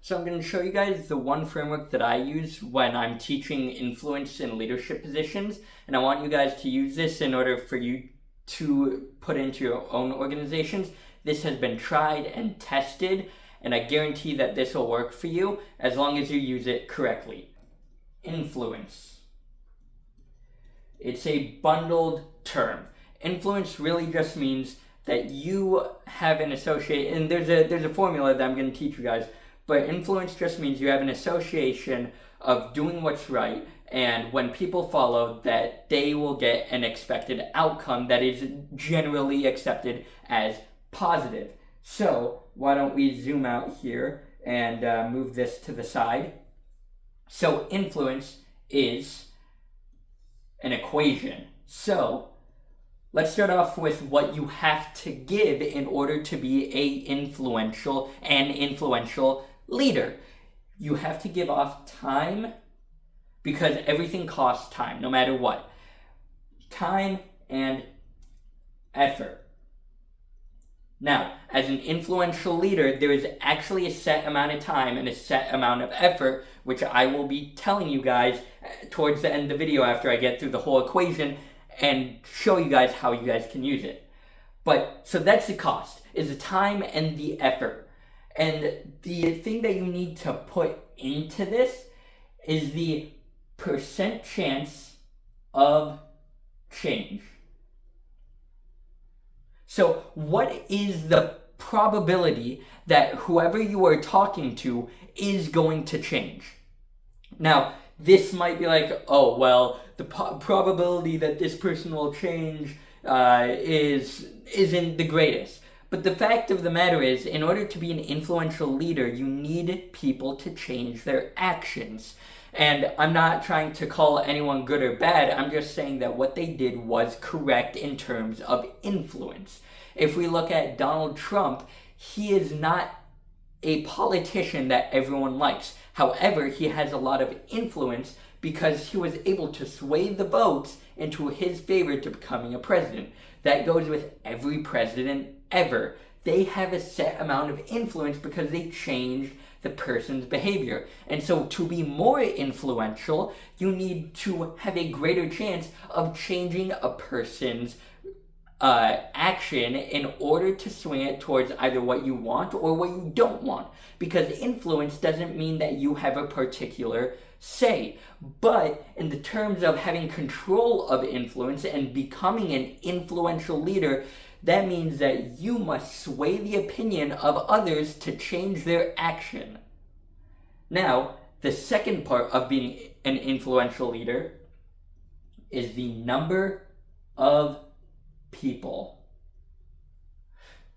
So I'm going to show you guys the one framework that I use when I'm teaching influence in leadership positions, and I want you guys to use this in order for you to put into your own organizations. This has been tried and tested, and I guarantee that this will work for you as long as you use it correctly. Influence. It's a bundled term. Influence really just means that you have an associate, and there's a formula that I'm going to teach you guys. But influence just means you have an association of doing what's right, and when people follow that, they will get an expected outcome that is generally accepted as positive. So why don't we zoom out here and move this to the side. So influence is an equation. So let's start off with what you have to give in order to be an influential leader. You have to give off time, because everything costs time, no matter what. Time and effort. Now, as an influential leader, there is actually a set amount of time and a set amount of effort, which I will be telling you guys towards the end of the video after I get through the whole equation and show you guys how you guys can use it. But, so that's the cost, is the time and the effort. And the thing that you need to put into this is the percent chance of change. So what is the probability that whoever you are talking to is going to change? Now, this might be like, oh, well, the probability that this person will change isn't the greatest. But the fact of the matter is, in order to be an influential leader, you need people to change their actions. And I'm not trying to call anyone good or bad, I'm just saying that what they did was correct in terms of influence. If we look at Donald Trump, he is not a politician that everyone likes. However, he has a lot of influence because he was able to sway the votes into his favor to becoming a president. That goes with every president ever. They have a set amount of influence because they changed the person's behavior. And so to be more influential, you need to have a greater chance of changing a person's action in order to swing it towards either what you want or what you don't want. Because influence doesn't mean that you have a particular say. But in the terms of having control of influence and becoming an influential leader, that means that you must sway the opinion of others to change their action. Now, the second part of being an influential leader is the number of people.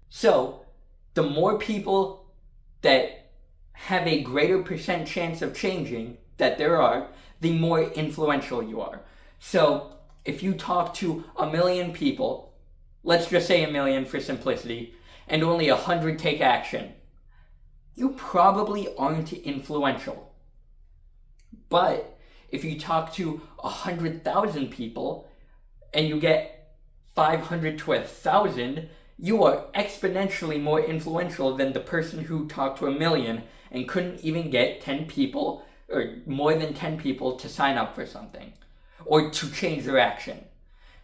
So, the more people that have a greater percent chance of changing that there are, the more influential you are. So, if you talk to 1 million people, let's just say 1 million for simplicity, and only 100 take action, you probably aren't influential. But if you talk to 100,000 people and you get 500 to 1,000, you are exponentially more influential than the person who talked to 1 million and couldn't even get 10 people or more than 10 people to sign up for something or to change their action.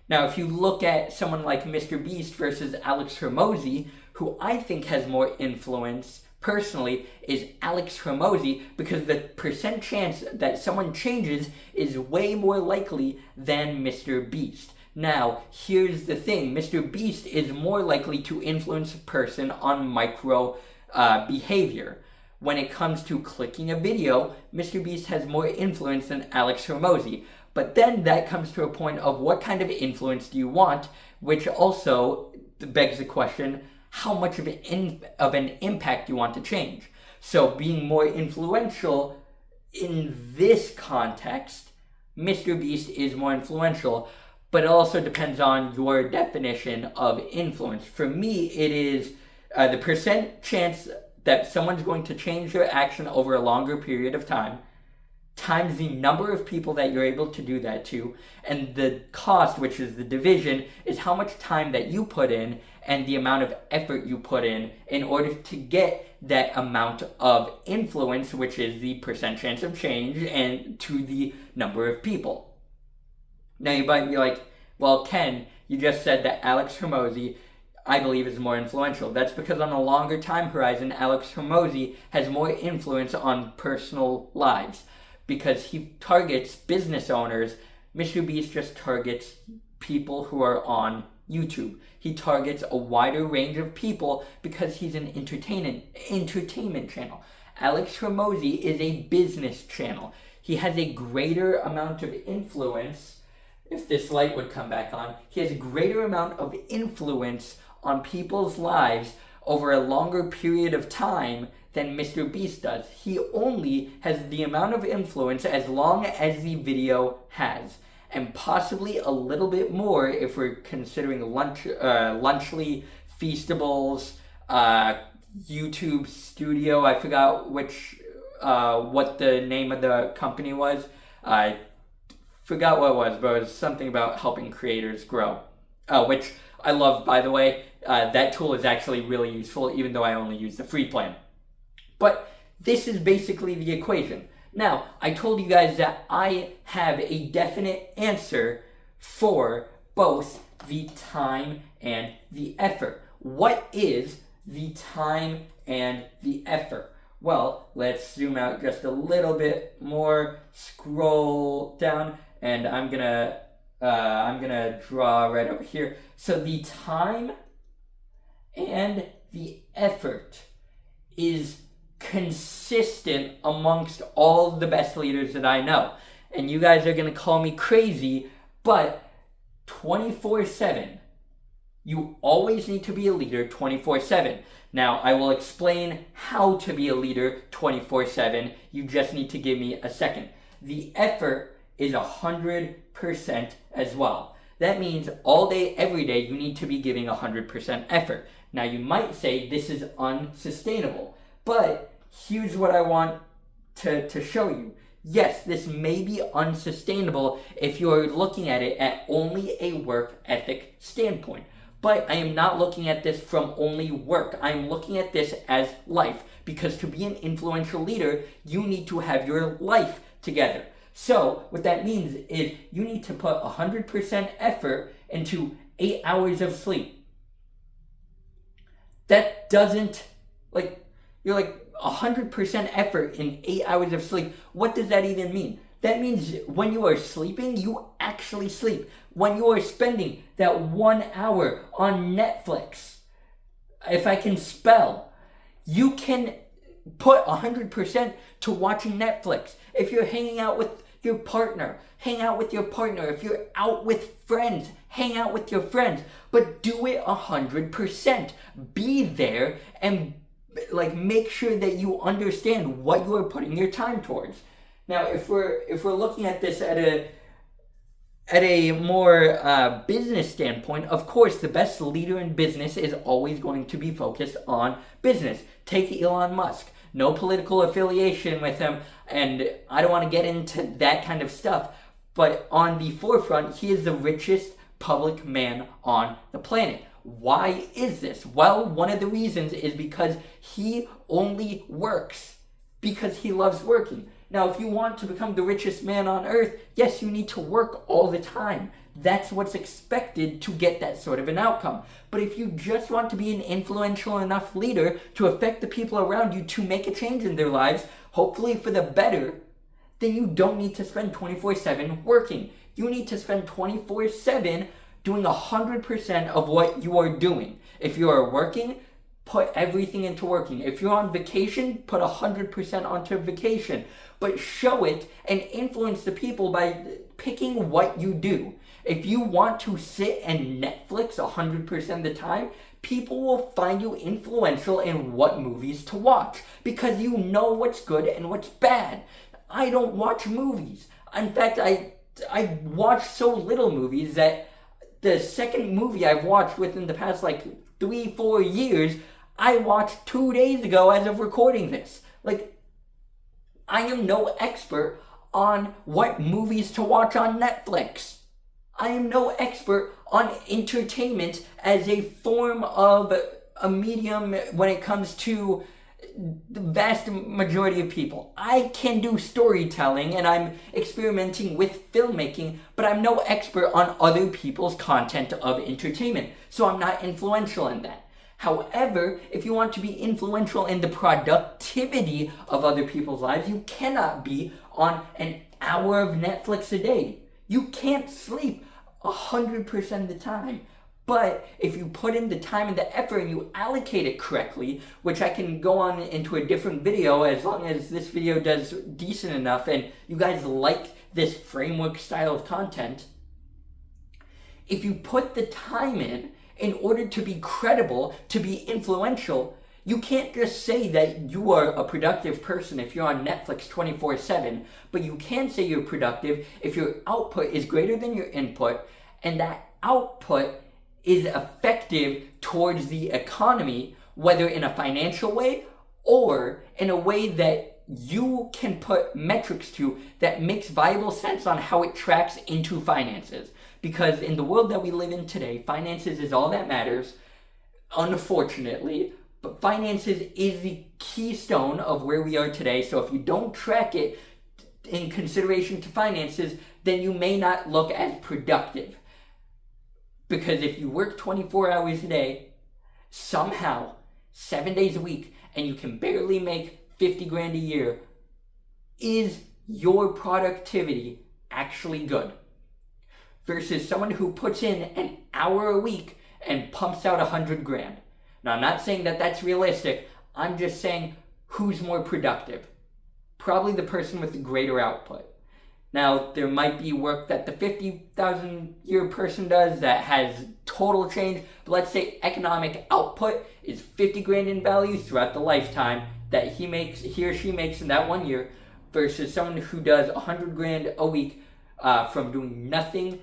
Now, if you look at someone like Mr. Beast versus Alex Hormozi, who I think has more influence personally is Alex Hormozi, because the percent chance that someone changes is way more likely than Mr. Beast. Now, here's the thing. Mr. Beast is more likely to influence a person on micro behavior. When it comes to clicking a video, Mr. Beast has more influence than Alex Hormozi. But then that comes to a point of what kind of influence do you want, which also begs the question, how much of an impact you want to change. So being more influential in this context, Mr. Beast is more influential, but it also depends on your definition of influence. For me, it is the percent chance that someone's going to change their action over a longer period of time, times the number of people that you're able to do that to, and the cost, which is the division, is how much time that you put in and the amount of effort you put in order to get that amount of influence, which is the percent chance of change, and to the number of people. Now you might be like, well, Ken, you just said that Alex Hormozi, I believe, is more influential. That's because on a longer time horizon, Alex Hormozi has more influence on personal lives because he targets business owners. Mr. Beast just targets people who are on YouTube. He targets a wider range of people because he's an entertainment channel. Alex Hormozi is a business channel. He has a greater amount of influence. If this light would come back on, he has a greater amount of influence on people's lives over a longer period of time than Mr. Beast does. He only has the amount of influence as long as the video has, and possibly a little bit more if we're considering Lunchly, Feastables, YouTube Studio. I forgot what the name of the company was. I forgot what it was, but it was something about helping creators grow, which I love, by the way. That tool is actually really useful, even though I only use the free plan. But this is basically the equation. Now, I told you guys that I have a definite answer for both the time and the effort. What is the time and the effort? Well, let's zoom out just a little bit more, scroll down, and I'm gonna draw right over here. So the time and the effort is consistent amongst all the best leaders that I know. And you guys are going to call me crazy, but 24/7. You always need to be a leader 24/7. Now, I will explain how to be a leader 24/7. You just need to give me a second. The effort is 100% as well. That means all day, every day, you need to be giving 100% effort. Now, you might say this is unsustainable, but here's what I want to show you. Yes, this may be unsustainable if you're looking at it at only a work ethic standpoint. But I am not looking at this from only work. I'm looking at this as life. Because to be an influential leader, you need to have your life together. So what that means is you need to put 100% effort into 8 hours of sleep. That doesn't, you're 100% effort in 8 hours of sleep. What does that even mean? That means when you are sleeping, you actually sleep. When you are spending that 1 hour on Netflix, if I can spell, you can put 100% to watching Netflix. If you're hanging out with your partner, hang out with your partner. If you're out with friends, hang out with your friends. But do it 100%. Be there and make sure that you understand what you are putting your time towards. Now, if we're looking at this at a more business standpoint, of course, the best leader in business is always going to be focused on business. Take Elon Musk. No political affiliation with him, and I don't want to get into that kind of stuff. But on the forefront, he is the richest public man on the planet. Why is this? Well, one of the reasons is because he only works because he loves working. Now, if you want to become the richest man on earth, yes, you need to work all the time. That's what's expected to get that sort of an outcome. But if you just want to be an influential enough leader to affect the people around you to make a change in their lives, hopefully for the better, then you don't need to spend 24/7 working. You need to spend 24/7 doing 100% of what you are doing. If you are working, put everything into working. If you're on vacation, put 100% onto vacation. But show it and influence the people by picking what you do. If you want to sit and Netflix 100% of the time, people will find you influential in what movies to watch because you know what's good and what's bad. I don't watch movies. In fact, I watch so little movies that the second movie I've watched within the past 3-4 years, I watched 2 days ago as of recording this. I am no expert on what movies to watch on Netflix. I am no expert on entertainment as a form of a medium when it comes to the vast majority of people. I can do storytelling and I'm experimenting with filmmaking, but I'm no expert on other people's content of entertainment, so I'm not influential in that. However, if you want to be influential in the productivity of other people's lives, you cannot be on an hour of Netflix a day. You can't sleep 100% of the time. But if you put in the time and the effort and you allocate it correctly, which I can go on into a different video as long as this video does decent enough and you guys like this framework style of content, if you put the time in order to be credible, to be influential, you can't just say that you are a productive person if you're on Netflix 24/7, but you can say you're productive if your output is greater than your input, and that output is effective towards the economy, whether in a financial way or in a way that you can put metrics to that makes viable sense on how it tracks into finances. Because in the world that we live in today, finances is all that matters, unfortunately, but finances is the keystone of where we are today. So if you don't track it in consideration to finances, then you may not look as productive. Because if you work 24 hours a day, somehow, 7 days a week, and you can barely make 50 grand a year, is your productivity actually good? Versus someone who puts in an hour a week and pumps out 100 grand. Now, I'm not saying that that's realistic. I'm just saying who's more productive. Probably the person with the greater output. Now, there might be work that the 50,000 year person does that has total change. But let's say economic output is 50 grand in value throughout the lifetime that he or she makes in that 1 year, versus someone who does 100 grand a week from doing nothing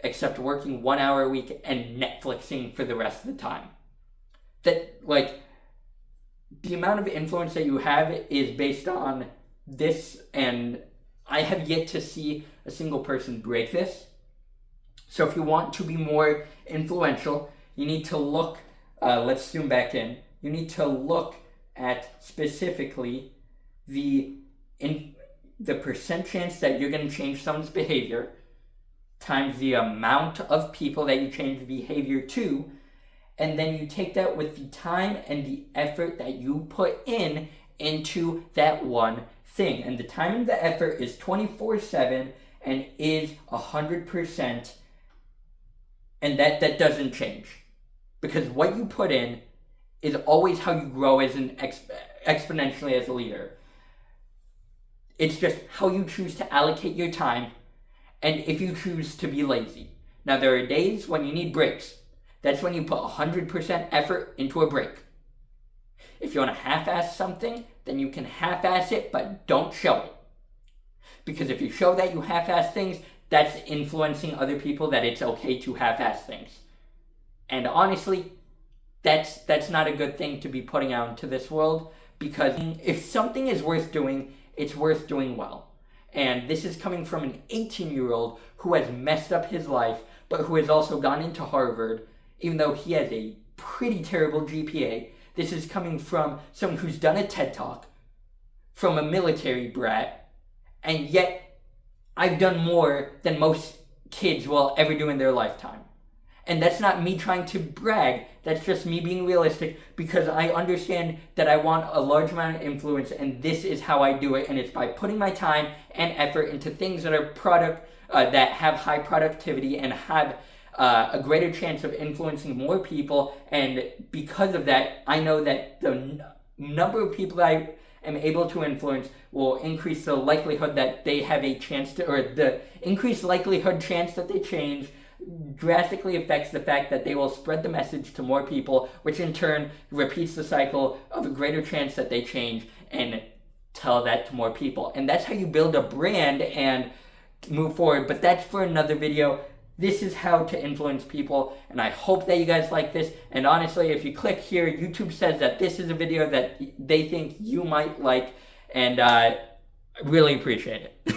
except working 1 hour a week and Netflixing for the rest of the time. That, like, the amount of influence that you have is based on this, and I have yet to see a single person break this. So if you want to be more influential, you need to look, let's zoom back in, you need to look at specifically the percent chance that you're going to change someone's behavior times the amount of people that you change the behavior to, and then you take that with the time and the effort that you put into that one thing. And the time and the effort is 24/7 and is 100%, and that doesn't change. Because what you put in is always how you grow as an exponentially as a leader. It's just how you choose to allocate your time, and if you choose to be lazy. Now, there are days when you need breaks. That's when you put 100% effort into a break. If you want to half-ass something, then you can half-ass it, but don't show it. Because if you show that you half-ass things, that's influencing other people that it's okay to half-ass things. And honestly, that's not a good thing to be putting out into this world, because if something is worth doing, it's worth doing well. And this is coming from an 18-year-old who has messed up his life, but who has also gone into Harvard, even though he has a pretty terrible GPA. This is coming from someone who's done a TED Talk, from a military brat, and yet I've done more than most kids will ever do in their lifetime. And that's not me trying to brag, that's just me being realistic, because I understand that I want a large amount of influence, and this is how I do it, and it's by putting my time and effort into things that are that have high productivity and have a greater chance of influencing more people. And because of that, I know that the number of people that I am able to influence will increase the likelihood that they have a chance to, or the increased likelihood chance that they change drastically affects the fact that they will spread the message to more people, which in turn repeats the cycle of a greater chance that they change and tell that to more people. And that's how you build a brand and move forward. But that's for another video. This is how to influence people, and I hope that you guys like this. And honestly, if you click here, YouTube says that this is a video that they think you might like, and I really appreciate it.